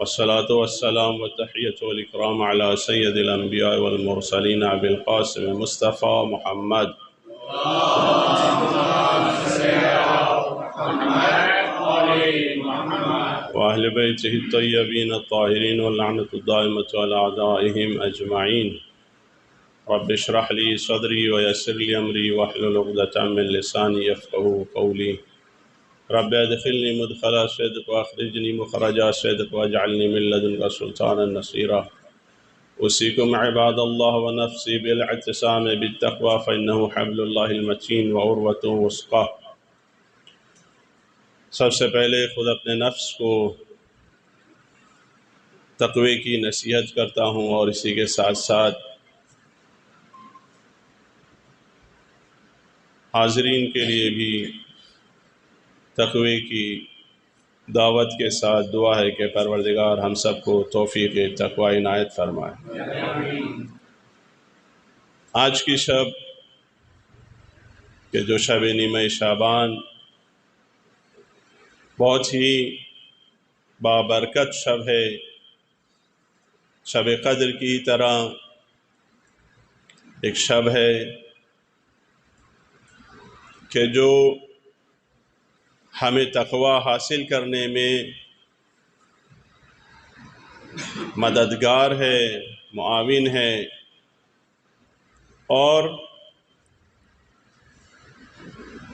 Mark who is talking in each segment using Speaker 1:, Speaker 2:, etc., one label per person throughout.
Speaker 1: والصلاة والسلام والتحية والإكرام على سيد الأنبياء والمرسلين أبي القاسم المصطفى محمد وأهل بيته الطيبين الطاهرين واللعنة الدائمة على أعدائهم أجمعين. رب اشرح لي صدري ويسر لي أمري واحلل عقدة من لساني يفقهوا قولي. رب ادخلني مدخل صدق واخرجني مخرج صدق واجعلني من لدنك سلطانا نصيرا. أوصيكم عباد الله ونفسي بالاعتصام بالتقوى فإنه حبل الله المتين وعروة وثقى. سب سے پہلے خود اپنے نفس کو تقوی کی نصیحت کرتا ہوں اور اسی کے ساتھ ساتھ حاضرین کے لیے بھی تقوی کی دعوت کے ساتھ دعا ہے کہ پروردگار ہم سب کو توفیق تقوی عنایت فرمائے۔ آج کی شب کہ جو شب نیمہ شعبان بہت ہی بابرکت شب ہے، شب قدر کی طرح ایک شب ہے کہ جو ہمیں تقوی حاصل کرنے میں مددگار ہے، معاون ہے، اور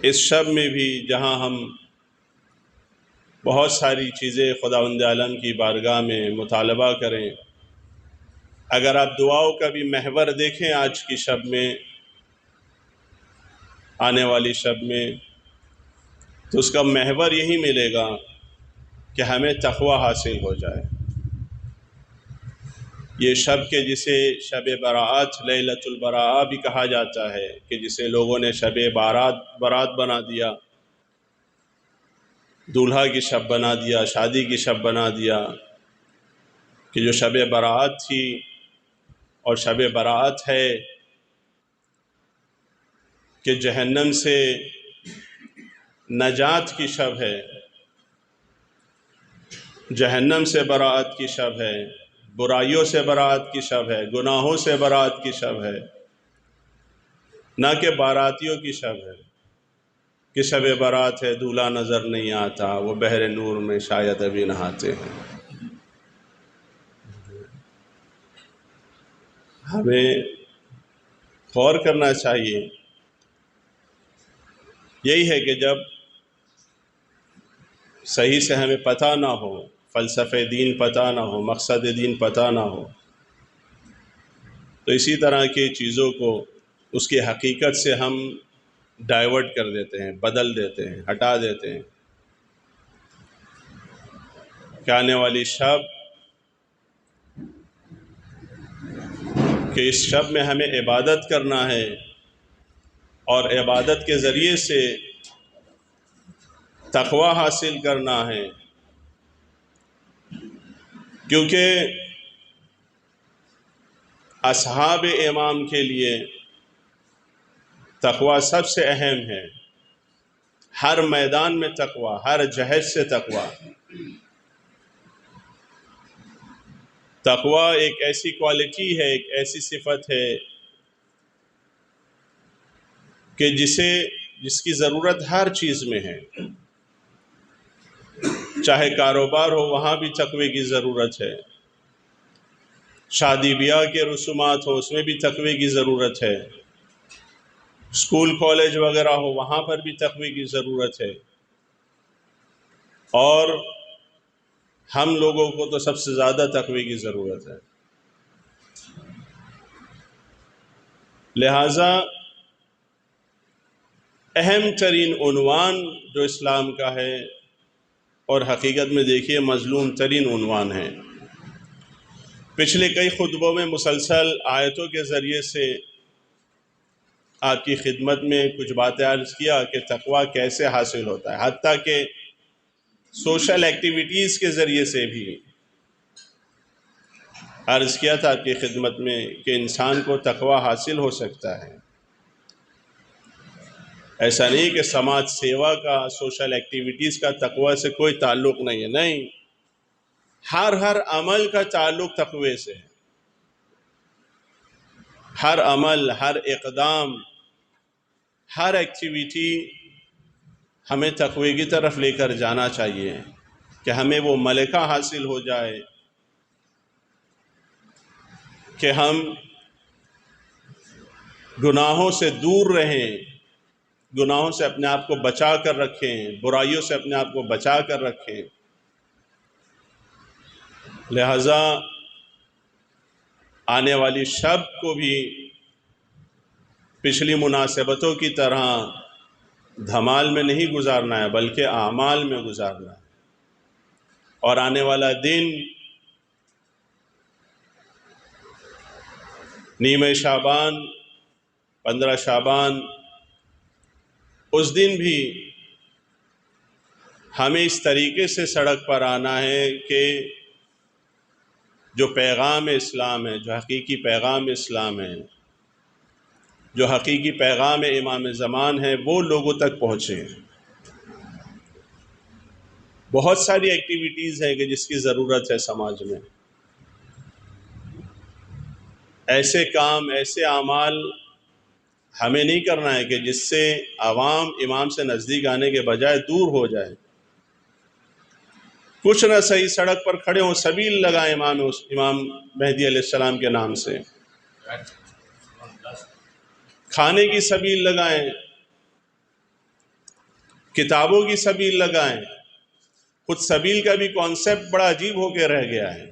Speaker 1: اس شب میں بھی جہاں ہم بہت ساری چیزیں خداوند عالم کی بارگاہ میں مطالبہ کریں، اگر آپ دعاؤں کا بھی محور دیکھیں آج کی شب میں، آنے والی شب میں، تو اس کا محور یہی ملے گا کہ ہمیں تقوی حاصل ہو جائے۔ یہ شب کے جسے شب برات لیلۃ البراء بھی کہا جاتا ہے، کہ جسے لوگوں نے شب برات بنا دیا، دولہا کی شب بنا دیا، شادی کی شب بنا دیا، کہ جو شب برات تھی اور شب برات ہے کہ جہنم سے نجات کی شب ہے، جہنم سے برات کی شب ہے، برائیوں سے برات کی شب ہے، گناہوں سے برات کی شب ہے، نہ کہ باراتیوں کی شب ہے کہ شب برات ہے دولہا نظر نہیں آتا، وہ بحر نور میں شاید ابھی نہاتے ہیں۔ ہمیں غور کرنا چاہیے، یہی ہے کہ جب صحیح سے ہمیں پتہ نہ ہو، فلسفہ دین پتہ نہ ہو، مقصد دین پتہ نہ ہو، تو اسی طرح کی چیزوں کو اس کی حقیقت سے ہم ڈائیورٹ کر دیتے ہیں، بدل دیتے ہیں، ہٹا دیتے ہیں، کہ آنے والی شب کہ اس شب میں ہمیں عبادت کرنا ہے، اور عبادت کے ذریعے سے تقوی حاصل کرنا ہے، کیونکہ اصحاب امام کے لیے تقوی سب سے اہم ہے۔ ہر میدان میں تقوی، ہر جہت سے تقوی۔ تقوی ایک ایسی کوالٹی ہے، ایک ایسی صفت ہے کہ جس کی ضرورت ہر چیز میں ہے، چاہے کاروبار ہو وہاں بھی تقوی کی ضرورت ہے، شادی بیاہ کے رسومات ہو اس میں بھی تقوی کی ضرورت ہے، اسکول کالج وغیرہ ہو وہاں پر بھی تقوی کی ضرورت ہے، اور ہم لوگوں کو تو سب سے زیادہ تقوی کی ضرورت ہے۔ لہٰذا اہم ترین عنوان جو اسلام کا ہے، اور حقیقت میں دیکھیے مظلوم ترین عنوان ہے، پچھلے کئی خطبوں میں مسلسل آیتوں کے ذریعے سے آپ کی خدمت میں کچھ باتیں عرض کیا کہ تقوی کیسے حاصل ہوتا ہے، حتیٰ کہ سوشل ایکٹیویٹیز کے ذریعے سے بھی عرض کیا تھا آپ کی خدمت میں کہ انسان کو تقوی حاصل ہو سکتا ہے۔ ایسا نہیں کہ سماج سیوا کا، سوشل ایکٹیویٹیز کا تقوی سے کوئی تعلق نہیں ہے، نہیں، ہر عمل کا تعلق تقوی سے ہے۔ ہر عمل، ہر اقدام، ہر ایکٹیویٹی ہمیں تقوی کی طرف لے کر جانا چاہیے کہ ہمیں وہ ملکہ حاصل ہو جائے کہ ہم گناہوں سے دور رہیں، گناہوں سے اپنے آپ کو بچا کر رکھیں، برائیوں سے اپنے آپ کو بچا کر رکھیں۔ لہذا آنے والی شب کو بھی پچھلی مناسبتوں کی طرح دھمال میں نہیں گزارنا ہے بلکہ اعمال میں گزارنا ہے، اور آنے والا دن نیمہ شعبان، 15 شعبان، اس دن بھی ہمیں اس طریقے سے سڑک پر آنا ہے کہ جو پیغام اسلام ہے، جو حقیقی پیغام اسلام ہے، جو حقیقی پیغام امام زمان ہے، وہ لوگوں تک پہنچے۔ بہت ساری ایکٹیویٹیز ہیں کہ جس کی ضرورت ہے سماج میں، ایسے کام، ایسے اعمال ہمیں نہیں کرنا ہے کہ جس سے عوام امام سے نزدیک آنے کے بجائے دور ہو جائے۔ کچھ نہ صحیح سڑک پر کھڑے ہوں، سبیل لگائیں امام مہدی علیہ السلام کے نام سے، کھانے کی سبیل لگائیں، کتابوں کی سبیل لگائیں۔ خود سبیل کا بھی کانسیپٹ بڑا عجیب ہو کے رہ گیا ہے۔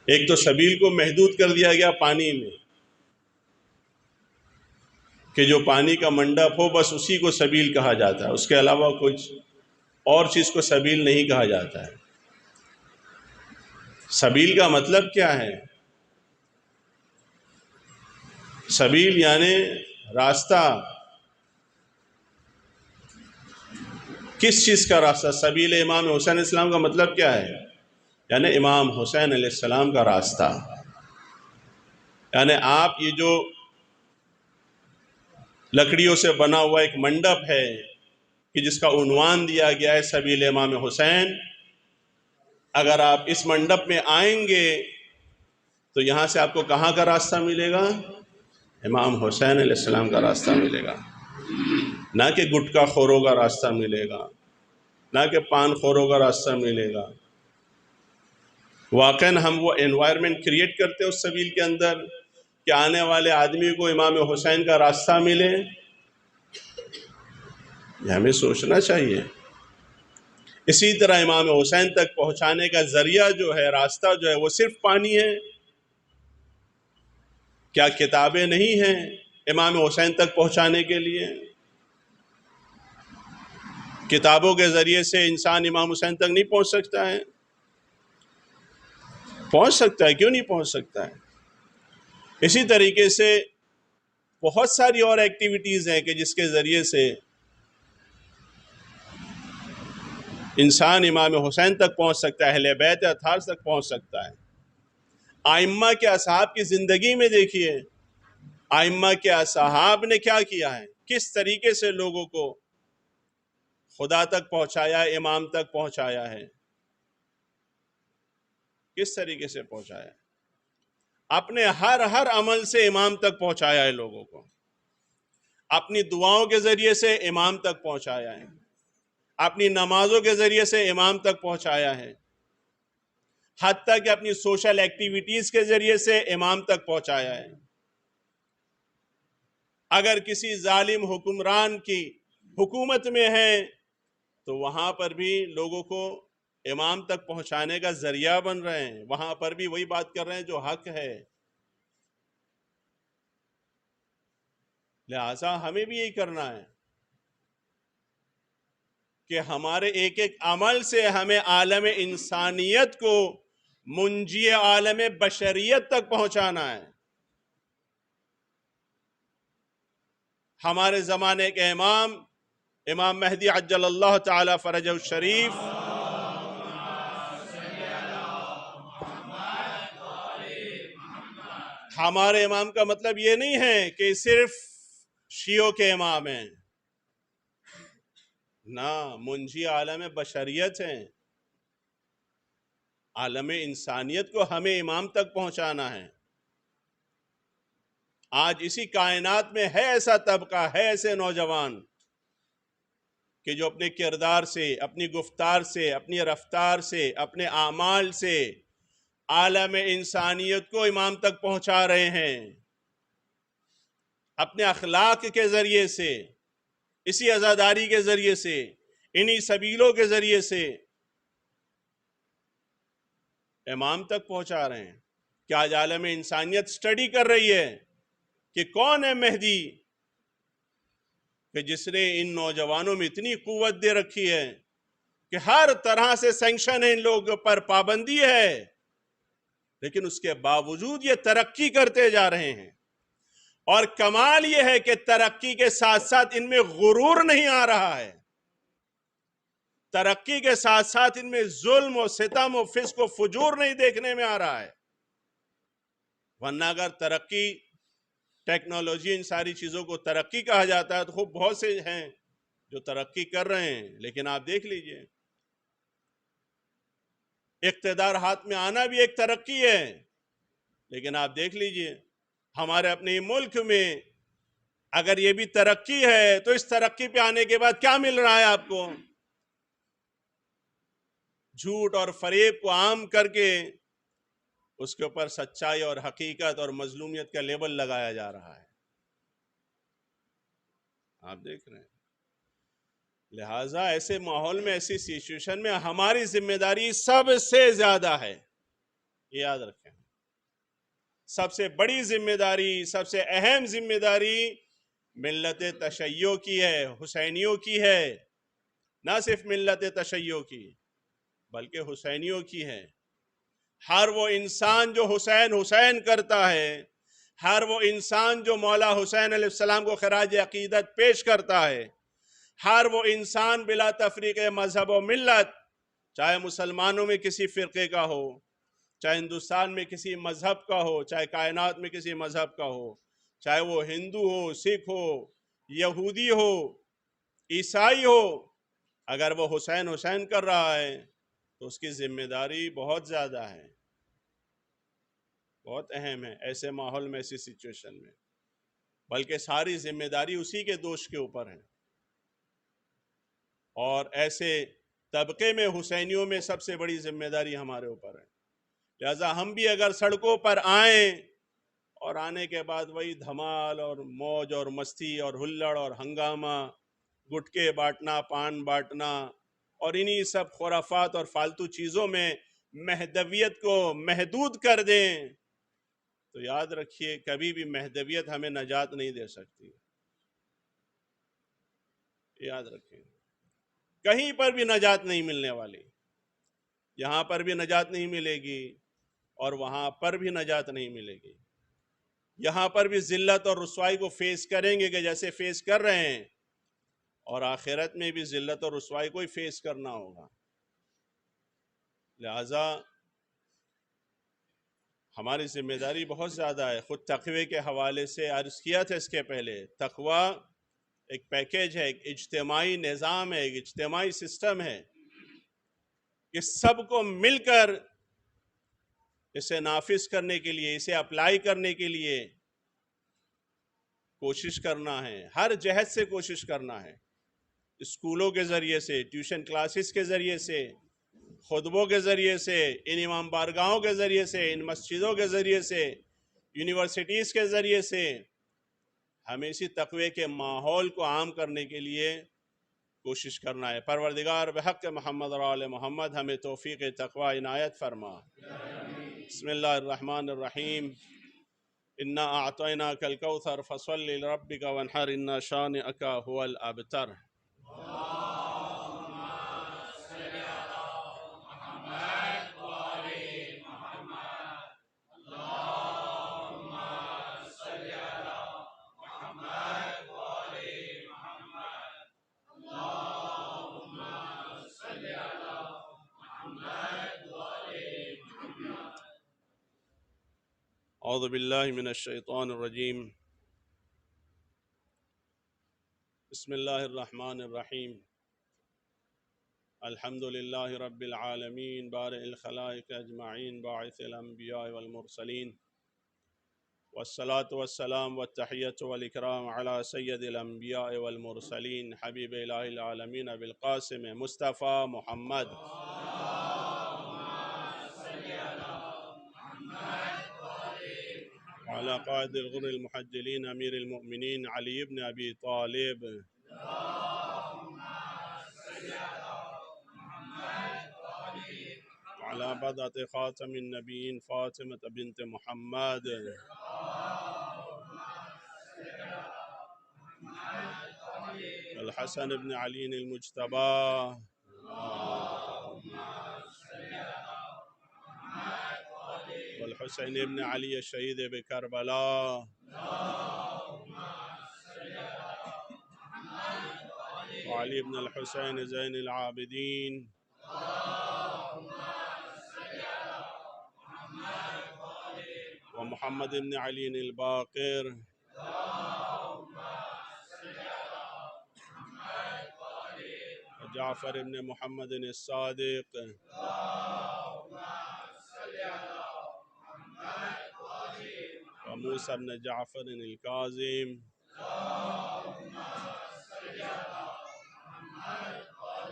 Speaker 1: ایک تو سبیل کو محدود کر دیا گیا پانی میں کہ جو پانی کا منڈپ ہو بس اسی کو سبیل کہا جاتا ہے، اس کے علاوہ کچھ اور چیز کو سبیل نہیں کہا جاتا ہے۔ سبیل کا مطلب کیا ہے؟ سبیل یعنی راستہ۔ کس چیز کا راستہ؟ سبیل امام حسین علیہ السلام کا مطلب کیا ہے؟ یعنی امام حسین علیہ السلام کا راستہ۔ یعنی آپ یہ جو لکڑیوں سے بنا ہوا ایک منڈپ ہے کہ جس کا عنوان دیا گیا ہے سبیل امام حسین، اگر آپ اس منڈپ میں آئیں گے تو یہاں سے آپ کو کہاں کا راستہ ملے گا؟ امام حسین علیہ السلام کا راستہ ملے گا، نہ کہ گٹکا خوروں کا راستہ ملے گا، نہ کہ پان خوروں کا راستہ ملے گا۔ واقعاً ہم وہ انوائرمنٹ کریٹ کرتے ہیں اس سبیل کے اندر کہ آنے والے آدمی کو امام حسین کا راستہ ملے، یہ ہمیں سوچنا چاہیے۔ اسی طرح امام حسین تک پہنچانے کا ذریعہ جو ہے، راستہ جو ہے، وہ صرف پانی ہے؟ کیا کتابیں نہیں ہیں امام حسین تک پہنچانے کے لیے؟ کتابوں کے ذریعے سے انسان امام حسین تک نہیں پہنچ سکتا ہے؟ پہنچ سکتا ہے، کیوں نہیں پہنچ سکتا ہے؟ اسی طریقے سے بہت ساری اور ایکٹیویٹیز ہیں کہ جس کے ذریعے سے انسان امام حسین تک پہنچ سکتا ہے، اہل بیت اطہار تک پہنچ سکتا ہے۔ ائمہ کے اصحاب کی زندگی میں دیکھیے، ائمہ کے اصحاب نے کیا کیا ہے، کس طریقے سے لوگوں کو خدا تک پہنچایا ہے، امام تک پہنچایا ہے، کس طریقے سے پہنچایا ہے۔ اپنے ہر عمل سے امام تک پہنچایا ہے لوگوں کو، اپنی دعاؤں کے ذریعے سے امام تک پہنچایا ہے، اپنی نمازوں کے ذریعے سے امام تک پہنچایا ہے، حتیٰ کہ اپنی سوشل ایکٹیویٹیز کے ذریعے سے امام تک پہنچایا ہے۔ اگر کسی ظالم حکمران کی حکومت میں ہے تو وہاں پر بھی لوگوں کو امام تک پہنچانے کا ذریعہ بن رہے ہیں، وہاں پر بھی وہی بات کر رہے ہیں جو حق ہے۔ لہٰذا ہمیں بھی یہی کرنا ہے کہ ہمارے ایک ایک عمل سے ہمیں عالم انسانیت کو منجی عالم بشریت تک پہنچانا ہے۔ ہمارے زمانے کے امام مہدی عجل اللہ تعالی فرجہ الشریف، ہمارے امام کا مطلب یہ نہیں ہے کہ صرف شیعوں کے امام ہیں، نہ منجی عالم بشریت ہیں، عالم انسانیت کو ہمیں امام تک پہنچانا ہے۔ آج اسی کائنات میں ہے ایسا طبقہ، ہے ایسے نوجوان کہ جو اپنے کردار سے، اپنی گفتار سے، اپنی رفتار سے، اپنے اعمال سے عالم انسانیت کو امام تک پہنچا رہے ہیں، اپنے اخلاق کے ذریعے سے، اسی عزاداری کے ذریعے سے، انہی سبیلوں کے ذریعے سے امام تک پہنچا رہے ہیں۔ کہ آج عالم انسانیت سٹڈی کر رہی ہے کہ کون ہے مہدی، کہ جس نے ان نوجوانوں میں اتنی قوت دے رکھی ہے کہ ہر طرح سے سینکشن ہے ان لوگوں پر، پابندی ہے، لیکن اس کے باوجود یہ ترقی کرتے جا رہے ہیں۔ اور کمال یہ ہے کہ ترقی کے ساتھ ساتھ ان میں غرور نہیں آ رہا ہے، ترقی کے ساتھ ساتھ ان میں ظلم و ستم و فسق و فجور نہیں دیکھنے میں آ رہا ہے۔ ورنہ اگر ترقی، ٹیکنالوجی، ان ساری چیزوں کو ترقی کہا جاتا ہے تو خوب بہت سے ہیں جو ترقی کر رہے ہیں، لیکن آپ دیکھ لیجئے اقتدار ہاتھ میں آنا بھی ایک ترقی ہے، لیکن آپ دیکھ لیجئے ہمارے اپنے ملک میں اگر یہ بھی ترقی ہے تو اس ترقی پہ آنے کے بعد کیا مل رہا ہے آپ کو؟ جھوٹ اور فریب کو عام کر کے اس کے اوپر سچائی اور حقیقت اور مظلومیت کا لیبل لگایا جا رہا ہے۔ آپ دیکھ رہے ہیں، لہٰذا ایسے ماحول میں، ایسی سچویشن میں ہماری ذمہ داری سب سے زیادہ ہے، یہ یاد رکھیں۔ سب سے بڑی ذمہ داری، سب سے اہم ذمہ داری ملت تشیع کی ہے، حسینیوں کی ہے، نہ صرف ملت تشیع کی بلکہ حسینیوں کی ہے۔ ہر وہ انسان جو حسین حسین کرتا ہے، ہر وہ انسان جو مولا حسین علیہ السلام کو خراج عقیدت پیش کرتا ہے، ہر وہ انسان بلا تفریق مذہب و ملت، چاہے مسلمانوں میں کسی فرقے کا ہو، چاہے ہندوستان میں کسی مذہب کا ہو، چاہے کائنات میں کسی مذہب کا ہو، چاہے وہ ہندو ہو، سکھ ہو، یہودی ہو، عیسائی ہو، اگر وہ حسین حسین کر رہا ہے تو اس کی ذمہ داری بہت زیادہ ہے، بہت اہم ہے ایسے ماحول میں، ایسی سچویشن میں، بلکہ ساری ذمہ داری اسی کے دوش کے اوپر ہے۔ اور ایسے طبقے میں حسینیوں میں سب سے بڑی ذمہ داری ہمارے اوپر ہے۔ لہذا ہم بھی اگر سڑکوں پر آئیں اور آنے کے بعد وہی دھمال اور موج اور مستی اور ہلڑ اور ہنگامہ، گٹکے بانٹنا، پان بانٹنا اور انہی سب خرافات اور فالتو چیزوں میں مہدویت کو محدود کر دیں تو یاد رکھیے کبھی بھی مہدویت ہمیں نجات نہیں دے سکتی، یاد رکھیں، کہیں پر بھی نجات نہیں ملنے والی، یہاں پر بھی نجات نہیں ملے گی اور وہاں پر بھی نجات نہیں ملے گی۔ یہاں پر بھی ذلت اور رسوائی کو فیس کریں گے کہ جیسے فیس کر رہے ہیں، اور آخرت میں بھی ذلت اور رسوائی کو ہی فیس کرنا ہوگا۔ لہٰذا ہماری ذمہ داری بہت زیادہ ہے۔ خود تقوی کے حوالے سے عرض کیا تھا اس کے پہلے، تقوی ایک پیکیج ہے، ایک اجتماعی نظام ہے، ایک اجتماعی سسٹم ہے کہ سب کو مل کر اسے نافذ کرنے کے لیے، اسے اپلائی کرنے کے لیے کوشش کرنا ہے، ہر جہت سے کوشش کرنا ہے، اسکولوں کے ذریعے سے، ٹیوشن کلاسز کے ذریعے سے، خطبوں کے ذریعے سے، ان امام بارگاہوں کے ذریعے سے، ان مسجدوں کے ذریعے سے، یونیورسٹیز کے ذریعے سے، ہمیں اسی تقوی کے ماحول کو عام کرنے کے لیے کوشش کرنا ہے۔ پروردگار بحق محمد اور آل محمد ہمیں توفیق تقوی عنایت فرما۔ بسم اللہ الرحمن الرحیم۔ انا اعطیناک الکوثر فصل لربک وانحر ان شانئک هو الابتر۔ اعوذ باللہ من الشیطان الرجیم، بسم اللہ الرحمن الرحیم۔ الحمد لله رب العالمين بارئ الخلائق أجمعين باعث الأنبياء والمرسلين والصلاة والسلام والتحية والإكرام على سيد الأنبياء والمرسلين حبيب إله العالمين بالقاسم مصطفى محمد وعلى قائد الغر المحجلين أمير المؤمنين علي بن أبي طالب وعلى بضعة خاتم النبيين فاطمة بنت محمد الحسن بن علي المجتبى والحسين بن علي الشهيد بكربلاء وعلي بن الحسين زين العابدين ومحمد بن علي الباقر وجعفر بن محمد الصادق وموسى بن جعفر الكاظم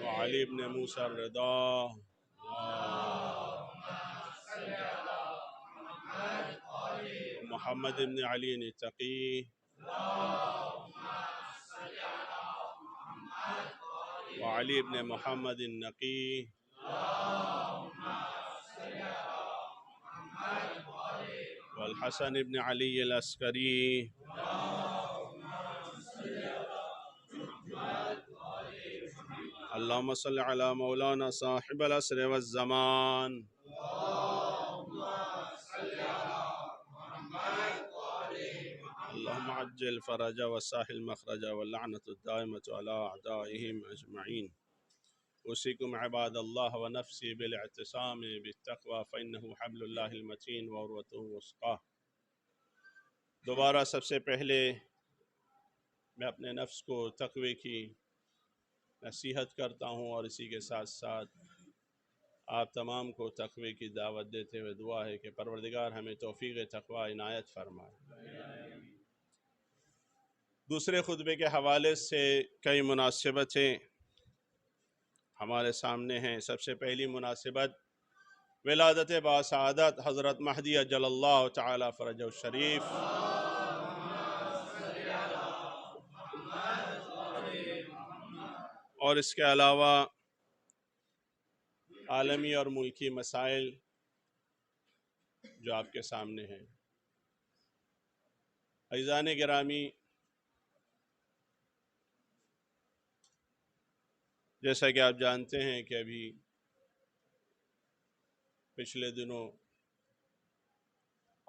Speaker 1: وعلي بن موسى الرضا ومحمد بن علي التقي وعلي بن محمد النقي والحسن بن علي العسكري اللهم صل على مولانا صاحب العصر والزمان اللهم عجل فرج وساحل مخرج واللعنة الدائمة على أعدائهم أجمعين. أوصيكم عباد الله ونفسي بالاعتصام بالتقوى فإنه حبل الله المتين وعروته الوثقى. دوبارہ سب سے پہلے میں اپنے نفس کو تقوی کی نصیحت کرتا ہوں اور اسی کے ساتھ ساتھ آپ تمام کو تقوی کی دعوت دیتے ہوئے دعا ہے کہ پروردگار ہمیں توفیق تقوی عنایت فرمائے۔ دوسرے خطبے کے حوالے سے کئی مناسبتیں ہمارے سامنے ہیں۔ سب سے پہلی مناسبت ولادت باسعادت حضرت مہدی اجل اللہ تعالی فرجہ الشریف، اور اس کے علاوہ عالمی اور ملکی مسائل جو آپ کے سامنے ہیں۔ عزیزان گرامی، جیسا کہ آپ جانتے ہیں کہ ابھی پچھلے دنوں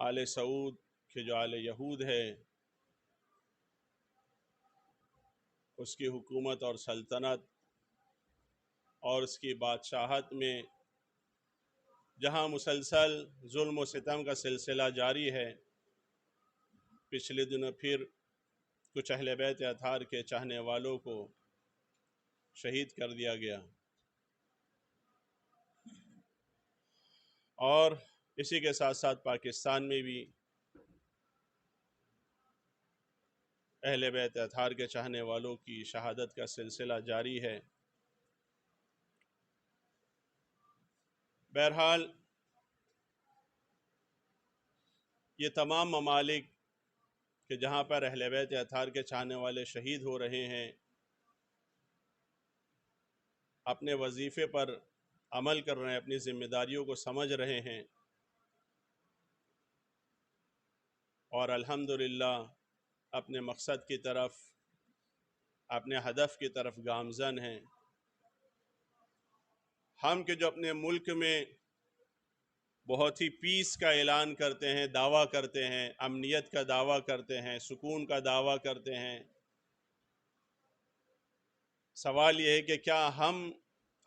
Speaker 1: آل سعود کے جو آل یہود ہے اس کی حکومت اور سلطنت اور اس کی بادشاہت میں جہاں مسلسل ظلم و ستم کا سلسلہ جاری ہے، پچھلے دنوں پھر کچھ اہل بیت اطہار کے چاہنے والوں کو شہید کر دیا گیا، اور اسی کے ساتھ ساتھ پاکستان میں بھی اہل بیت اطہار کے چاہنے والوں کی شہادت کا سلسلہ جاری ہے۔ بہرحال یہ تمام ممالک کہ جہاں پر اہل بیت اطہار کے چاہنے والے شہید ہو رہے ہیں، اپنے وظیفے پر عمل کر رہے ہیں، اپنی ذمہ داریوں کو سمجھ رہے ہیں، اور الحمدللہ اپنے مقصد کی طرف، اپنے ہدف کی طرف گامزن ہیں۔ ہم کہ جو اپنے ملک میں بہت ہی پیس کا اعلان کرتے ہیں، دعویٰ کرتے ہیں، امنیت کا دعویٰ کرتے ہیں، سکون کا دعویٰ کرتے ہیں، سوال یہ ہے کہ کیا ہم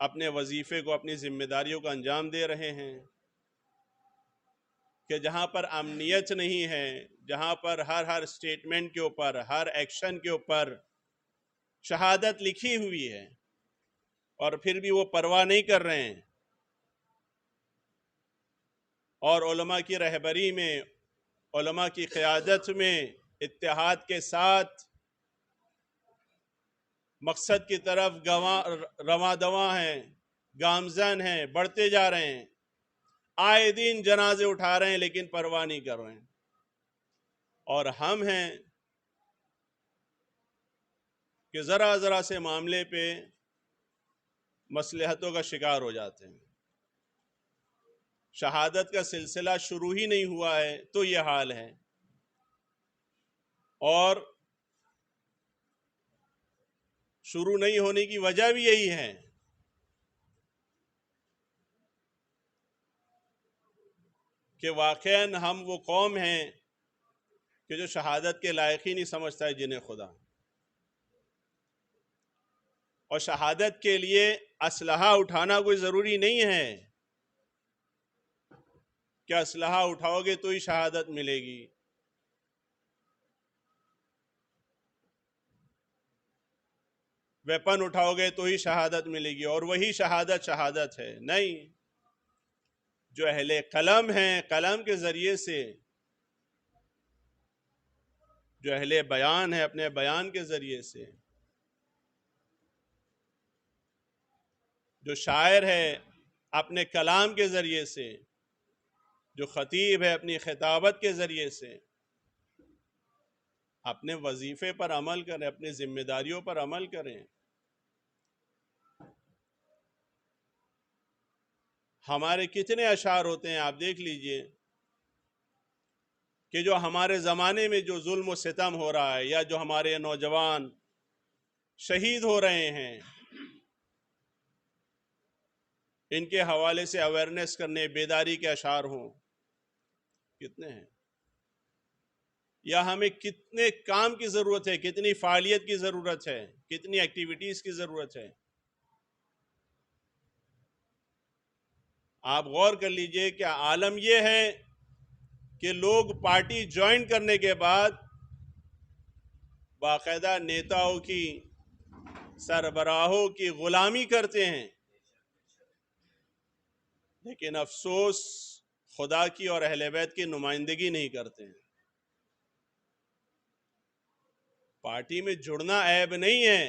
Speaker 1: اپنے وظیفے کو، اپنی ذمہ داریوں کو انجام دے رہے ہیں؟ کہ جہاں پر امنیت نہیں ہے، جہاں پر ہر سٹیٹمنٹ کے اوپر، ہر ایکشن کے اوپر شہادت لکھی ہوئی ہے، اور پھر بھی وہ پرواہ نہیں کر رہے ہیں، اور علماء کی رہبری میں، علماء کی قیادت میں اتحاد کے ساتھ مقصد کی طرف رواں دواں ہیں، گامزن ہیں، بڑھتے جا رہے ہیں، آئے دن جنازے اٹھا رہے ہیں لیکن پرواہ نہیں کر رہے ہیں۔ اور ہم ہیں کہ ذرا ذرا سے معاملے پہ مصلحتوں کا شکار ہو جاتے ہیں۔ شہادت کا سلسلہ شروع ہی نہیں ہوا ہے تو یہ حال ہے، اور شروع نہیں ہونے کی وجہ بھی یہی ہے کہ واقعاً ہم وہ قوم ہیں کہ جو شہادت کے لائق ہی نہیں سمجھتا ہے جنہیں خدا، اور شہادت کے لیے اسلحہ اٹھانا کوئی ضروری نہیں ہے کہ اسلحہ اٹھاؤ گے تو ہی شہادت ملے گی۔ ویپن اٹھاؤ گے تو ہی شہادت ملے گی اور وہی شہادت ہے، نہیں۔ جو اہل قلم ہیں، قلم کے ذریعے سے، جو اہل بیان ہے اپنے بیان کے ذریعے سے، جو شاعر ہے اپنے کلام کے ذریعے سے، جو خطیب ہے اپنی خطابت کے ذریعے سے اپنے وظیفے پر عمل کریں، اپنی ذمہ داریوں پر عمل کریں۔ ہمارے کتنے اشعار ہوتے ہیں، آپ دیکھ لیجئے کہ جو ہمارے زمانے میں جو ظلم و ستم ہو رہا ہے یا جو ہمارے نوجوان شہید ہو رہے ہیں، ان کے حوالے سے اویئرنیس کرنے، بیداری کے اشعار ہوں، کتنے ہیں؟ یا ہمیں کتنے کام کی ضرورت ہے، کتنی فعالیت کی ضرورت ہے، کتنی ایکٹیویٹیز کی ضرورت ہے۔ آپ غور کر لیجئے کہ عالم یہ ہے کہ لوگ پارٹی جوائن کرنے کے بعد باقاعدہ نیتاؤں کی، سربراہوں کی غلامی کرتے ہیں، لیکن افسوس خدا کی اور اہل بیت کی نمائندگی نہیں کرتے ہیں۔ پارٹی میں جڑنا عیب نہیں ہے،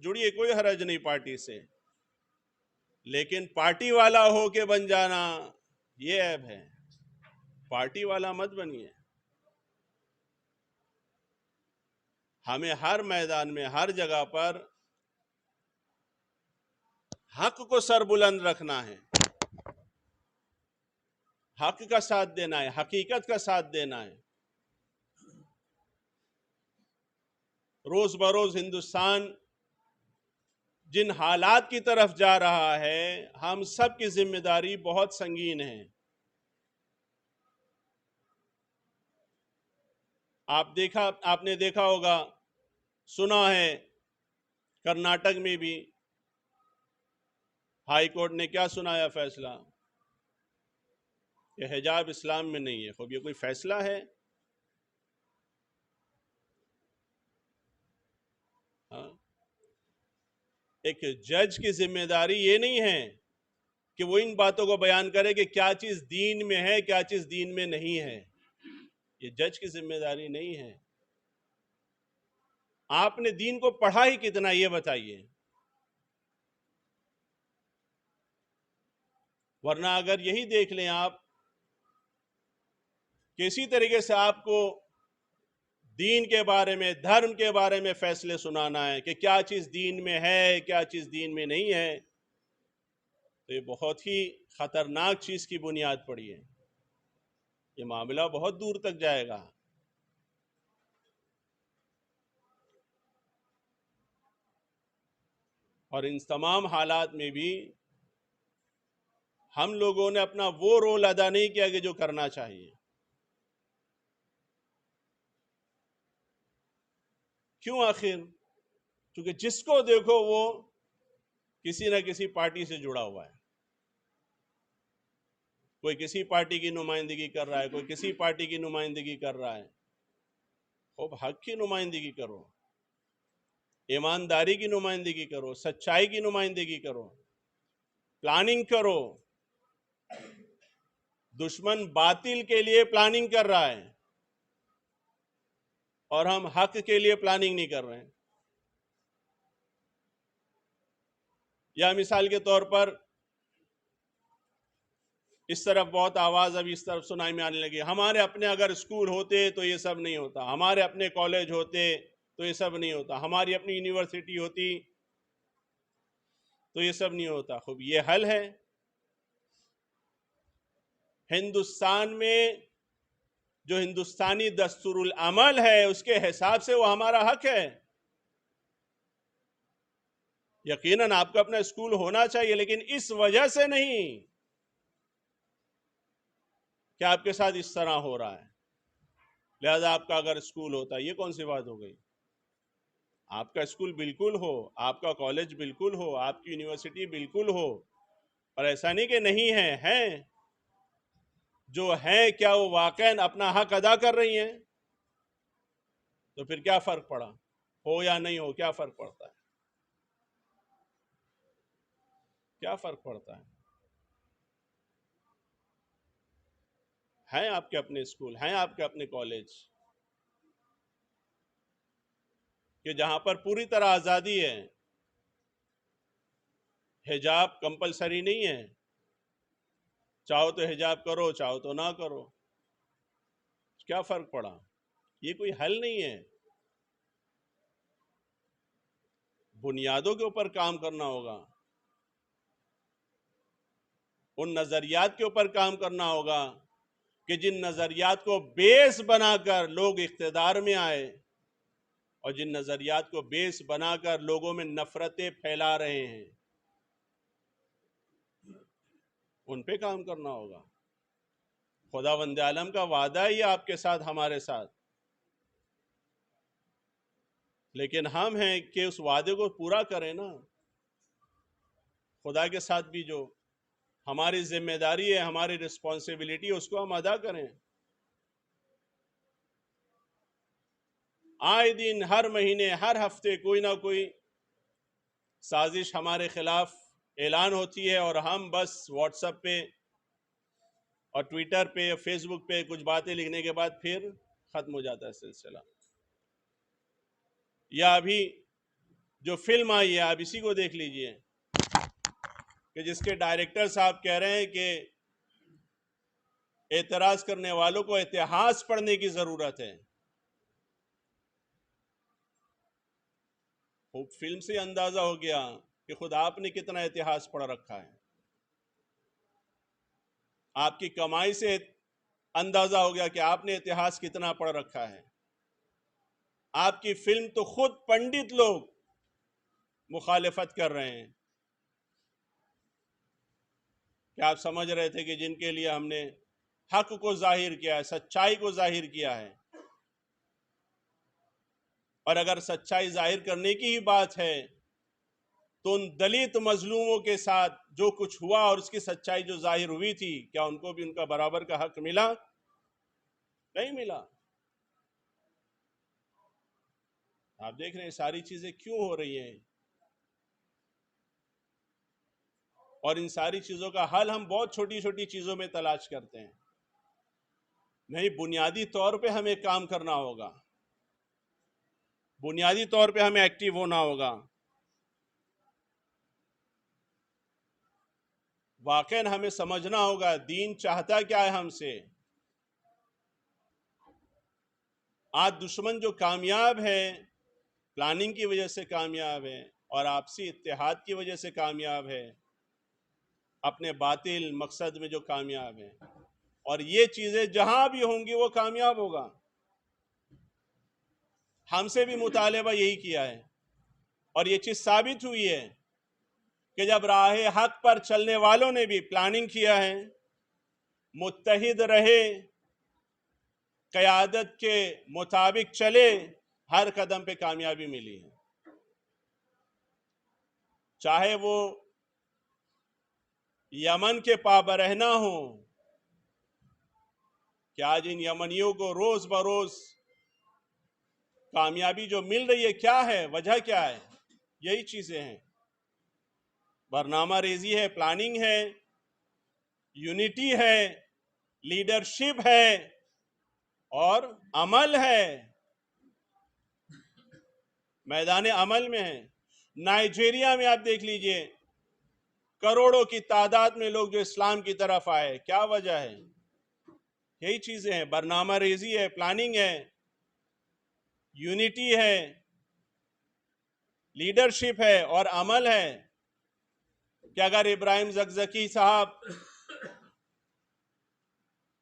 Speaker 1: جڑیے، کوئی حرج نہیں پارٹی سے، لیکن پارٹی والا ہو کے بن جانا یہ عیب ہے۔ پارٹی والا مت بنیے۔ ہمیں ہر میدان میں، ہر جگہ پر حق کو سر بلند رکھنا ہے، حق کا ساتھ دینا ہے، حقیقت کا ساتھ دینا ہے۔ روز بروز ہندوستان جن حالات کی طرف جا رہا ہے، ہم سب کی ذمہ داری بہت سنگین ہے۔ آپ نے دیکھا ہوگا، سنا ہے، کرناٹک میں بھی ہائی کورٹ نے کیا سنایا فیصلہ کہ حجاب اسلام میں نہیں ہے۔ خوب یہ کوئی فیصلہ ہے؟ ایک جج کی ذمہ داری یہ نہیں ہے کہ وہ ان باتوں کو بیان کرے کہ کیا چیز دین میں ہے، کیا چیز دین میں نہیں ہے۔ یہ جج کی ذمہ داری نہیں ہے۔ آپ نے دین کو پڑھا ہی کتنا، یہ بتائیے۔ ورنہ اگر یہی دیکھ لیں آپ کہ اسی طریقے سے آپ کو دین کے بارے میں، دھرم کے بارے میں فیصلے سنانا ہے کہ کیا چیز دین میں ہے، کیا چیز دین میں نہیں ہے، تو یہ بہت ہی خطرناک چیز کی بنیاد پڑی ہے۔ یہ معاملہ بہت دور تک جائے گا۔ اور ان تمام حالات میں بھی ہم لوگوں نے اپنا وہ رول ادا نہیں کیا کہ جو کرنا چاہیے۔ کیوں آخر؟ کیونکہ جس کو دیکھو وہ کسی نہ کسی پارٹی سے جڑا ہوا ہے۔ کوئی کسی پارٹی کی نمائندگی کر رہا ہے، کوئی کسی پارٹی کی نمائندگی کر رہا ہے۔ خوب حق کی نمائندگی کرو۔ ایمانداری کی نمائندگی کرو، سچائی کی نمائندگی کرو، پلاننگ کرو۔ دشمن باطل کے لیے پلاننگ کر رہا ہے اور ہم حق کے لیے پلاننگ نہیں کر رہے ہیں۔ یا مثال کے طور پر اس طرف بہت آواز ابھی اس طرف سنائی میں آنے لگی، ہمارے اپنے اگر اسکول ہوتے تو یہ سب نہیں ہوتا، ہمارے اپنے کالج ہوتے تو یہ سب نہیں ہوتا، ہماری اپنی یونیورسٹی ہوتی تو یہ سب نہیں ہوتا۔ خوب یہ حل ہے۔ ہندوستان میں جو ہندوستانی دستور العمل ہے اس کے حساب سے وہ ہمارا حق ہے۔ یقیناً آپ کا اپنا اسکول ہونا چاہیے، لیکن اس وجہ سے نہیں کہ آپ کے ساتھ اس طرح ہو رہا ہے لہذا آپ کا اگر اسکول ہوتا، یہ کون سی بات ہو گئی؟ آپ کا اسکول بالکل ہو، آپ کا کالج بالکل ہو، آپ کی یونیورسٹی بالکل ہو، اور ایسا نہیں کہ نہیں ہے، ہیں جو ہیں، کیا وہ واقعاً اپنا حق ادا کر رہی ہیں؟ تو پھر کیا فرق پڑا؟ ہو یا نہیں ہو، کیا فرق پڑتا ہے؟ کیا فرق پڑتا ہے؟ ہیں آپ کے اپنے اسکول، ہیں آپ کے اپنے کالج کہ جہاں پر پوری طرح آزادی ہے، حجاب کمپلسری نہیں ہے، چاہو تو حجاب کرو، چاہو تو نہ کرو، کیا فرق پڑا؟ یہ کوئی حل نہیں ہے۔ بنیادوں کے اوپر کام کرنا ہوگا، ان نظریات کے اوپر کام کرنا ہوگا کہ جن نظریات کو بیس بنا کر لوگ اقتدار میں آئے اور جن نظریات کو بیس بنا کر لوگوں میں نفرتیں پھیلا رہے ہیں، ان پہ کام کرنا ہوگا۔ خداوند عالم کا وعدہ ہی آپ کے ساتھ، ہمارے ساتھ، لیکن ہم ہیں کہ اس وعدے کو پورا کریں نا۔ خدا کے ساتھ بھی جو ہماری ذمہ داری ہے، ہماری رسپانسبلٹی ہے، اس کو ہم ادا کریں۔ آئے دن، ہر مہینے، ہر ہفتے کوئی نہ کوئی سازش ہمارے خلاف اعلان ہوتی ہے اور ہم بس واٹس ایپ پہ اور ٹویٹر پہ، فیس بک پہ کچھ باتیں لکھنے کے بعد پھر ختم ہو جاتا ہے سلسلہ۔ یا ابھی جو فلم آئی ہے، آپ اسی کو دیکھ لیجئے کہ جس کے ڈائریکٹر صاحب کہہ رہے ہیں کہ اعتراض کرنے والوں کو اتہاس پڑھنے کی ضرورت ہے۔ خوب فلم سے اندازہ ہو گیا کہ خود آپ نے کتنا اتہاس پڑھ رکھا ہے، آپ کی کمائی سے اندازہ ہو گیا کہ آپ نے اتہاس کتنا پڑھ رکھا ہے۔ آپ کی فلم تو خود پنڈت لوگ مخالفت کر رہے ہیں کہ آپ سمجھ رہے تھے کہ جن کے لیے ہم نے حق کو ظاہر کیا ہے، سچائی کو ظاہر کیا ہے، اور اگر سچائی ظاہر کرنے کی ہی بات ہے تو ان دلت مظلوموں کے ساتھ جو کچھ ہوا اور اس کی سچائی جو ظاہر ہوئی تھی، کیا ان کو بھی ان کا برابر کا حق ملا؟ نہیں ملا۔ آپ دیکھ رہے ہیں ساری چیزیں کیوں ہو رہی ہیں، اور ان ساری چیزوں کا حل ہم بہت چھوٹی چھوٹی چیزوں میں تلاش کرتے ہیں۔ نہیں، بنیادی طور پہ ہمیں کام کرنا ہوگا، بنیادی طور پہ ہمیں ایکٹیو ہونا ہوگا۔ واقعاً ہمیں سمجھنا ہوگا دین چاہتا کیا ہے ہم سے۔ آج دشمن جو کامیاب ہے، پلاننگ کی وجہ سے کامیاب ہے اور آپسی اتحاد کی وجہ سے کامیاب ہے، اپنے باطل مقصد میں جو کامیاب ہے، اور یہ چیزیں جہاں بھی ہوں گی وہ کامیاب ہوگا۔ ہم سے بھی مطالبہ یہی کیا ہے، اور یہ چیز ثابت ہوئی ہے کہ جب راہ حق پر چلنے والوں نے بھی پلاننگ کیا ہے، متحد رہے، قیادت کے مطابق چلے، ہر قدم پہ کامیابی ملی ہے۔ چاہے وہ یمن کے پابرہنہ ہوں کہ آج ان یمنیوں کو روز بروز کامیابی جو مل رہی ہے کیا ہے، وجہ کیا ہے؟ یہی چیزیں ہیں، برنامہ ریزی ہے، پلاننگ ہے، یونٹی ہے، لیڈرشپ ہے اور عمل ہے، میدان عمل میں ہے۔ نائجیریا میں آپ دیکھ لیجئے، کروڑوں کی تعداد میں لوگ جو اسلام کی طرف آئے، کیا وجہ ہے؟ یہی چیزیں ہیں، برنامہ ریزی ہے، پلاننگ ہے، یونٹی ہے، لیڈرشپ ہے اور عمل ہے کہ اگر ابراہیم زکزکی صاحب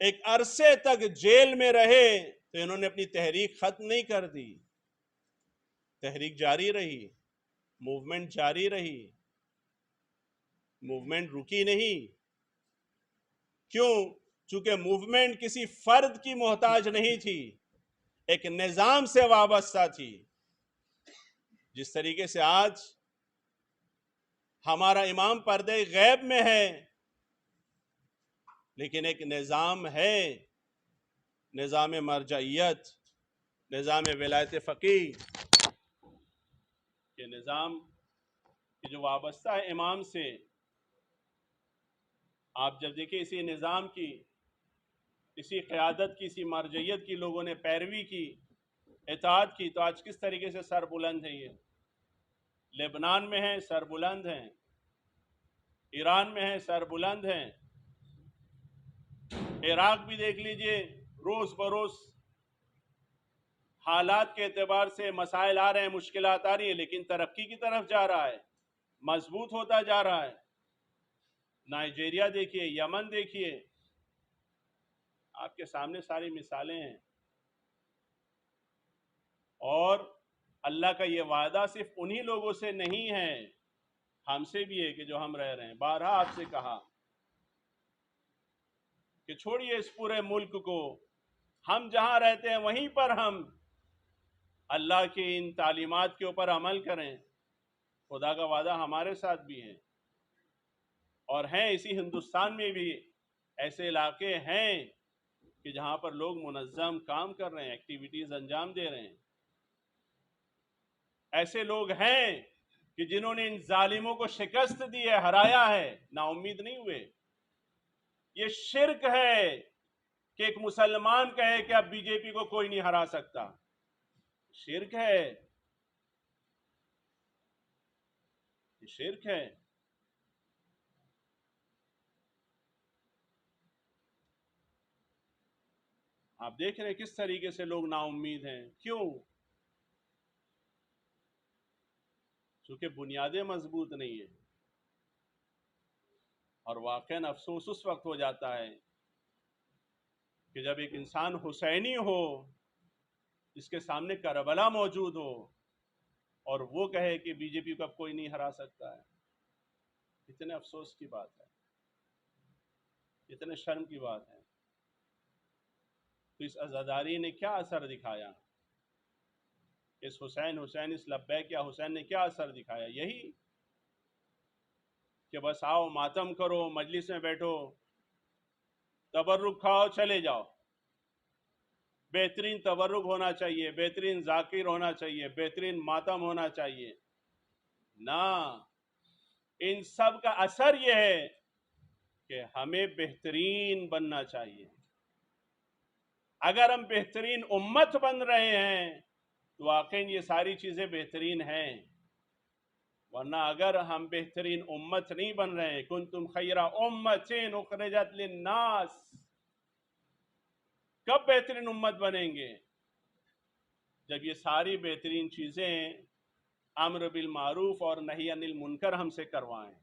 Speaker 1: ایک عرصے تک جیل میں رہے تو انہوں نے اپنی تحریک ختم نہیں کر دی، تحریک جاری رہی، موومنٹ جاری رہی، موومنٹ رکی نہیں۔ کیوں؟ چونکہ موومنٹ کسی فرد کی محتاج نہیں تھی، ایک نظام سے وابستہ تھی۔ جس طریقے سے آج ہمارا امام پردے غیب میں ہے، لیکن ایک نظام ہے، نظام مرجعیت، نظام ولایت فقیہ، کہ نظام کہ جو وابستہ ہے امام سے۔ آپ جب دیکھیں اسی نظام کی، اسی قیادت کی، اسی مرجعیت کی لوگوں نے پیروی کی، اطاعت کی، تو آج کس طریقے سے سر بلند ہیں یہ؟ لبنان میں ہیں، سر بلند ہیں، ایران میں ہیں، سر بلند ہیں، عراق بھی دیکھ لیجئے، روز بروز حالات کے اعتبار سے مسائل آ رہے ہیں، مشکلات آ رہی ہیں، لیکن ترقی کی طرف جا رہا ہے، مضبوط ہوتا جا رہا ہے۔ نائجیریا دیکھیے، یمن دیکھیے، آپ کے سامنے ساری مثالیں ہیں۔ اور اللہ کا یہ وعدہ صرف انہی لوگوں سے نہیں ہے، ہم سے بھی ہے کہ جو ہم رہ رہے ہیں۔ بارہا آپ سے کہا کہ چھوڑیے اس پورے ملک کو، ہم جہاں رہتے ہیں وہیں پر ہم اللہ کی ان تعلیمات کے اوپر عمل کریں۔ خدا کا وعدہ ہمارے ساتھ بھی ہے، اور ہیں اسی ہندوستان میں بھی ایسے علاقے ہیں کہ جہاں پر لوگ منظم کام کر رہے ہیں، ایکٹیویٹیز انجام دے رہے ہیں۔ ایسے لوگ ہیں کہ جنہوں نے ان ظالموں کو شکست دی ہے، ہرایا ہے، نا امید نہیں ہوئے۔ یہ شرک ہے کہ ایک مسلمان کہے کہ اب بی جے پی کو کوئی نہیں ہرا سکتا، شرک ہے، یہ شرک ہے۔ آپ دیکھ رہے ہیں کس طریقے سے لوگ نا امید ہیں، کیوں؟ چونکہ بنیادیں مضبوط نہیں ہیں۔ اور واقعاً افسوس اس وقت ہو جاتا ہے کہ جب ایک انسان حسینی ہو، جس کے سامنے کربلا موجود ہو، اور وہ کہے کہ بی جے پی کو اب کوئی نہیں ہرا سکتا ہے، اتنے افسوس کی بات ہے، اتنے شرم کی بات ہے۔ تو اس عزاداری نے کیا اثر دکھایا؟ اس حسین اس لبیک یا حسین نے کیا اثر دکھایا؟ یہی کہ بس آؤ ماتم کرو، مجلس میں بیٹھو، تبرک کھاؤ، چلے جاؤ۔ بہترین تبرک ہونا چاہیے، بہترین ذاکر ہونا چاہیے، بہترین ماتم ہونا چاہیے۔ نہ، ان سب کا اثر یہ ہے کہ ہمیں بہترین بننا چاہیے۔ اگر ہم بہترین امت بن رہے ہیں تو واقعی یہ ساری چیزیں بہترین ہیں، ورنہ اگر ہم بہترین امت نہیں بن رہے ہیں، کنتم خیر امۃ اخرجت للناس، کب بہترین امت بنیں گے؟ جب یہ ساری بہترین چیزیں امر بالمعروف اور نہی عن المنکر ہم سے کروائیں۔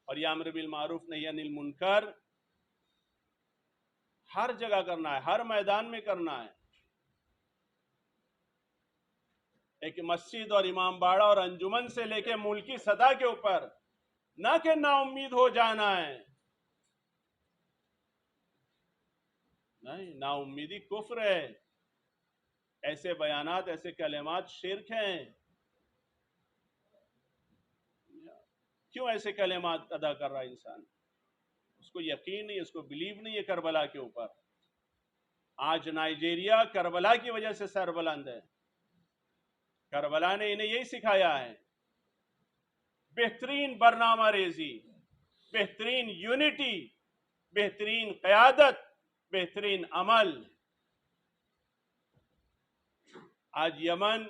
Speaker 1: اور یہ امر بالمعروف نہی عن المنکر ہر جگہ کرنا ہے، ہر میدان میں کرنا ہے۔ ایک مسجد اور امام باڑہ اور انجمن سے لے کے ملکی سطح کے اوپر، نہ کہ نا امید ہو جانا ہے، نہیں، نا امیدی کفر ہے، ایسے بیانات، ایسے کلمات شرک ہیں۔ کیوں ایسے کلمات ادا کر رہا ہے انسان؟ اس کو یقین نہیں، اس کو بلیو نہیں ہے کربلا کے اوپر۔ آج نائجیریا کربلا کی وجہ سے سربلند ہے. کربلا نے انہیں یہی سکھایا ہے. بہترین برنامہ ریزی، بہترین یونٹی، بہترین قیادت، بہترین عمل. آج یمن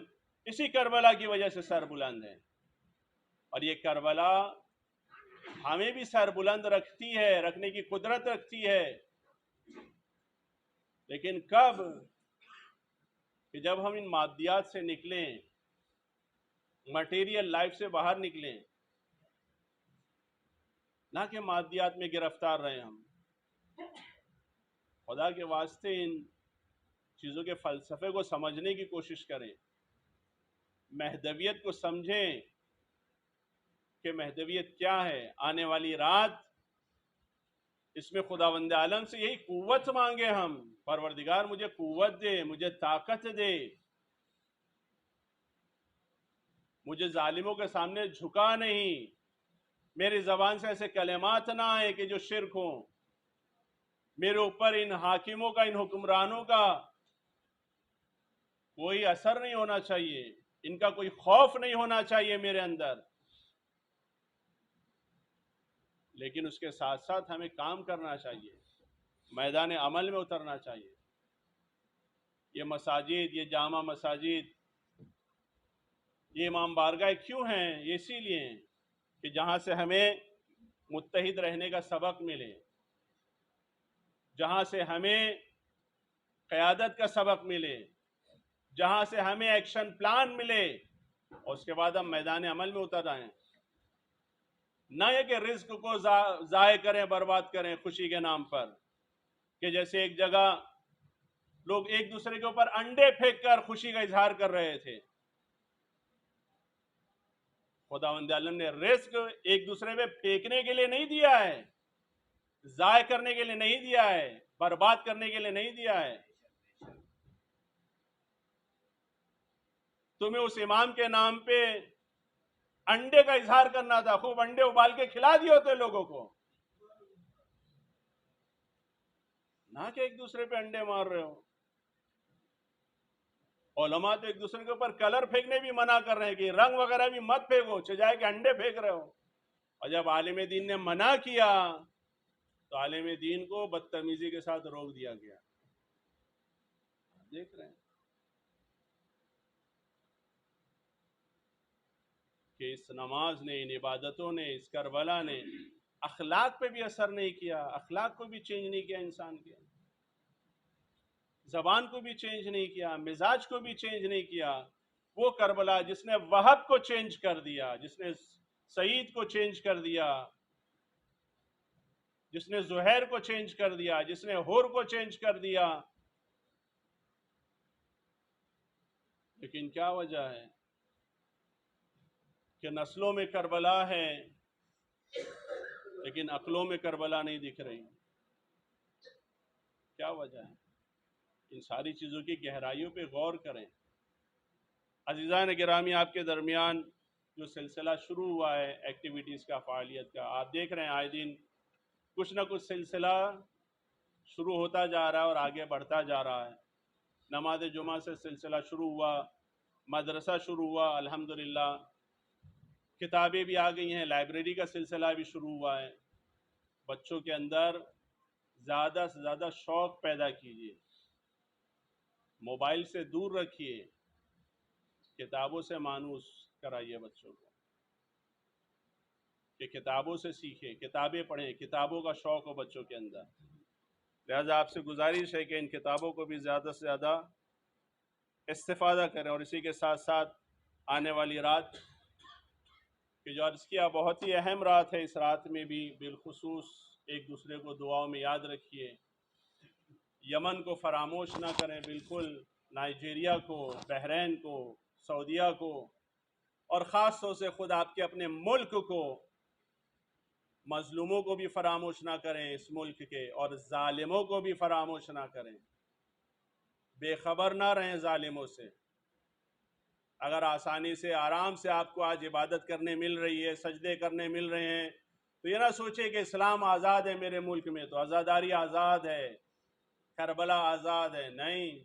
Speaker 1: اسی کربلا کی وجہ سے سربلند ہے. اور یہ کربلا ہمیں بھی سربلند رکھتی ہے، رکھنے کی قدرت رکھتی ہے. لیکن کب؟ کہ جب ہم ان مادیات سے نکلیں، مٹیریل لائف سے باہر نکلیں، نہ کہ مادیات میں گرفتار رہیں. ہم خدا کے واسطے ان چیزوں کے فلسفے کو سمجھنے کی کوشش کریں، مہدویت کو سمجھیں کہ مہدویت کیا ہے. آنے والی رات، اس میں خداوند عالم سے یہی قوت مانگے ہم. پروردگار مجھے قوت دے، مجھے طاقت دے، مجھے ظالموں کے سامنے جھکا نہیں. میری زبان سے ایسے کلمات نہ آئے کہ جو شرک ہوں. میرے اوپر ان حاکموں کا، ان حکمرانوں کا کوئی اثر نہیں ہونا چاہیے، ان کا کوئی خوف نہیں ہونا چاہیے میرے اندر. لیکن اس کے ساتھ ساتھ ہمیں کام کرنا چاہیے، میدان عمل میں اترنا چاہیے. یہ مساجد، یہ جامع مساجد، یہ امام بارگاہ کیوں ہیں؟ یہ اسی لیے ہیں کہ جہاں سے ہمیں متحد رہنے کا سبق ملے، جہاں سے ہمیں قیادت کا سبق ملے، جہاں سے ہمیں ایکشن پلان ملے، اور اس کے بعد ہم میدان عمل میں اتر آئیں. نہ یہ کہ رزق کو ضائع کریں، برباد کریں خوشی کے نام پر. کہ جیسے ایک جگہ لوگ ایک دوسرے کے اوپر انڈے پھینک کر خوشی کا اظہار کر رہے تھے. خداوند عالم نے رزق ایک دوسرے پہ پھینکنے کے لیے نہیں دیا ہے، ضائع کرنے کے لیے نہیں دیا ہے، برباد کرنے کے لیے نہیں دیا ہے. تمہیں اس امام کے نام پہ انڈے کا اظہار کرنا تھا، خوب انڈے ابال کے کھلا دیے ہوتے لوگوں کو، نہ کہ ایک دوسرے پہ انڈے مار رہے ہو. علماء تو ایک دوسرے کے اوپر کلر پھینکنے بھی منع کر رہے ہیں کہ رنگ وغیرہ بھی مت پھینکو، چجائے کہ انڈے پھینک رہے ہو. اور جب عالم دین نے منع کیا تو عالم دین کو بدتمیزی کے ساتھ روک دیا گیا. دیکھ رہے ہیں کہ اس نماز نے، ان عبادتوں نے، اس کربلا نے اخلاق پہ بھی اثر نہیں کیا، اخلاق کو بھی چینج نہیں کیا انسان کے، زبان کو بھی چینج نہیں کیا، مزاج کو بھی چینج نہیں کیا. وہ کربلا جس نے وہب کو چینج کر دیا، جس نے سعید کو چینج کر دیا، جس نے زہیر کو چینج کر دیا، جس نے حور کو چینج کر دیا. لیکن کیا وجہ ہے کہ نسلوں میں کربلا ہے لیکن عقلوں میں کربلا نہیں دکھ رہی؟ کیا وجہ ہے؟ ان ساری چیزوں کی گہرائیوں پہ غور کریں. عزیزان گرامی، آپ کے درمیان جو سلسلہ شروع ہوا ہے ایکٹیویٹیز کا، فعالیت کا، آپ دیکھ رہے ہیں آئے دن کچھ نہ کچھ سلسلہ شروع ہوتا جا رہا ہے اور آگے بڑھتا جا رہا ہے. نماز جمعہ سے سلسلہ شروع ہوا، مدرسہ شروع ہوا، الحمدللہ کتابیں بھی آ گئی ہیں، لائبریری کا سلسلہ بھی شروع ہوا ہے. بچوں کے اندر زیادہ سے زیادہ شوق پیدا کیجیے، موبائل سے دور رکھیے، کتابوں سے مانوس کرائیے بچوں کو کہ کتابوں سے سیکھیں، کتابیں پڑھیں، کتابوں کا شوق ہو بچوں کے اندر. لہذا آپ سے گزارش ہے کہ ان کتابوں کو بھی زیادہ سے زیادہ استفادہ کریں. اور اسی کے ساتھ ساتھ آنے والی رات کہ جو عرض کیا بہت ہی اہم رات ہے، اس رات میں بھی بالخصوص ایک دوسرے کو دعاؤں میں یاد رکھیے. یمن کو فراموش نہ کریں، بالکل نائجیریا کو، بحرین کو، سعودیہ کو، اور خاص طور سے خود آپ کے اپنے ملک کو، مظلوموں کو بھی فراموش نہ کریں اس ملک کے، اور ظالموں کو بھی فراموش نہ کریں. بے خبر نہ رہیں ظالموں سے. اگر آسانی سے، آرام سے آپ کو آج عبادت کرنے مل رہی ہے، سجدے کرنے مل رہے ہیں، تو یہ نہ سوچے کہ اسلام آزاد ہے میرے ملک میں، تو آزاداری آزاد ہے. کربلا آزاد ہے، نہیں،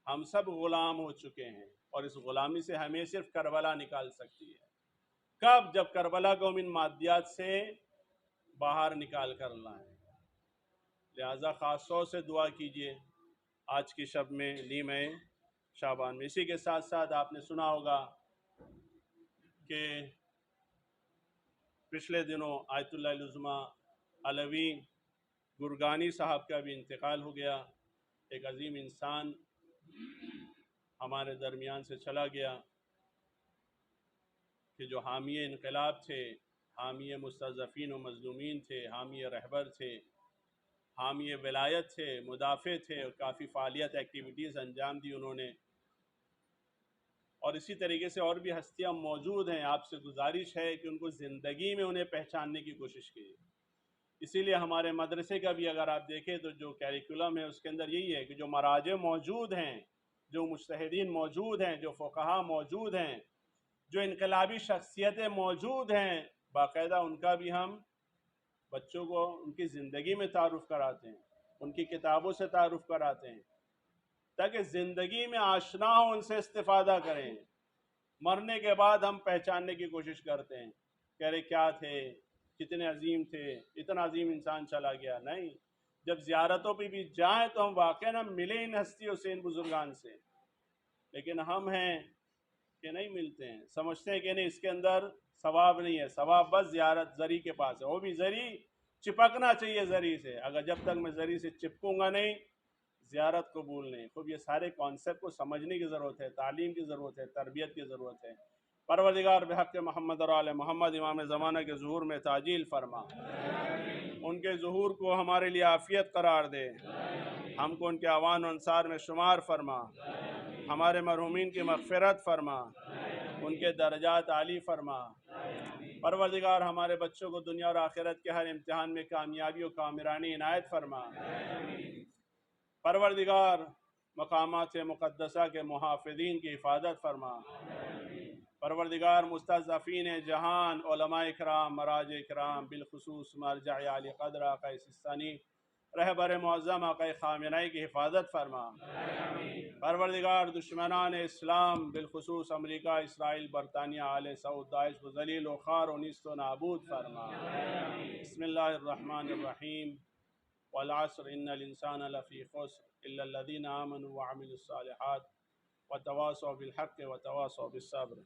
Speaker 1: ہم سب غلام ہو چکے ہیں، اور اس غلامی سے ہمیں صرف کربلا نکال سکتی ہے۔ کب؟ جب کربلا کو ہم ان مادیات سے باہر نکال کر لائیں۔ لہذا خاص طور سے دعا کیجئے آج کی شب میں، نیمہ شعبان میں۔ اسی کے ساتھ ساتھ آپ نے سنا ہوگا کہ پچھلے دنوں آیت اللہ العظمیٰ علوی گرگانی صاحب کا بھی انتقال ہو گیا۔ ایک عظیم انسان ہمارے درمیان سے چلا گیا کہ جو حامی انقلاب تھے، حامی مستضعفین و مظلومین تھے، حامی رہبر تھے، حامی ولایت تھے، مدافع تھے، اور کافی فعالیت ایکٹیویٹیز انجام دی انہوں نے۔ اور اسی طریقے سے اور بھی ہستیاں موجود ہیں، آپ سے گزارش ہے کہ ان کو زندگی میں انہیں پہچاننے کی کوشش کیجیے۔ اسی لیے ہمارے مدرسے کا بھی اگر آپ دیکھیں تو جو کیریکولم ہے اس کے اندر یہی ہے کہ جو مراجع موجود ہیں، جو مجتہدین موجود ہیں، جو فقہا موجود ہیں، جو انقلابی شخصیتیں موجود ہیں، باقاعدہ ان کا بھی ہم بچوں کو ان کی زندگی میں تعارف کراتے ہیں، ان کی کتابوں سے تعارف کراتے ہیں، تاکہ زندگی میں آشنا ہو، ان سے استفادہ کریں۔ مرنے کے بعد ہم پہچاننے کی کوشش کرتے ہیں کہ ارے کیا تھے، کتنے عظیم تھے، اتنا عظیم انسان چلا گیا۔ نہیں، جب زیارتوں پہ بھی جائیں تو ہم واقعاً ہم ملے ان ہستیوں سے، ان بزرگان سے، لیکن ہم ہیں کہ نہیں ملتے ہیں، سمجھتے ہیں کہ نہیں اس کے اندر ثواب نہیں ہے، ثواب بس زیارت زری کے پاس ہے، وہ بھی زری چپکنا چاہیے زری سے، اگر جب تک میں زری سے چپکوں گا نہیں زیارت قبول نہیں۔ خوب یہ سارے کانسیپٹ کو سمجھنے کی ضرورت ہے، تعلیم کی ضرورت ہے، تربیت کی ضرورت ہے۔ پروردگار بحق محمد اور آل محمد امام زمانہ کے ظہور میں تعجیل فرما، ان کے ظہور کو ہمارے لیے عافیت قرار دے، ہم کو ان کے اعوان و انصار میں شمار فرما، ہمارے مرحومین کی مغفرت فرما، ان کے درجات عالی فرما۔ پروردگار ہمارے بچوں کو دنیا اور آخرت کے ہر امتحان میں کامیابی و کامرانی عنایت فرما۔ پروردگار مقامات مقدسہ کے محافظین کی حفاظت فرما۔ پروردگار مستضعفین جہان، علماء اکرام، مراجع اکرام، بالخصوص مرجع عالی قدر آقا سستانی، رہبر معظم آقا خامنہئی کی حفاظت فرما۔ پروردگار دشمنان اسلام، بالخصوص امریکہ، اسرائیل، برطانیہ، آل سعود، داعش کو ذلیل و خوار و نیست و نابود فرما۔ بسم اللہ الرحمن الرحیم۔ والعصر ان الانسان لفی خسر الا الذین آمنوا وعملوا الصالحات وتواصوا بالحق وتواصوا بالصبر۔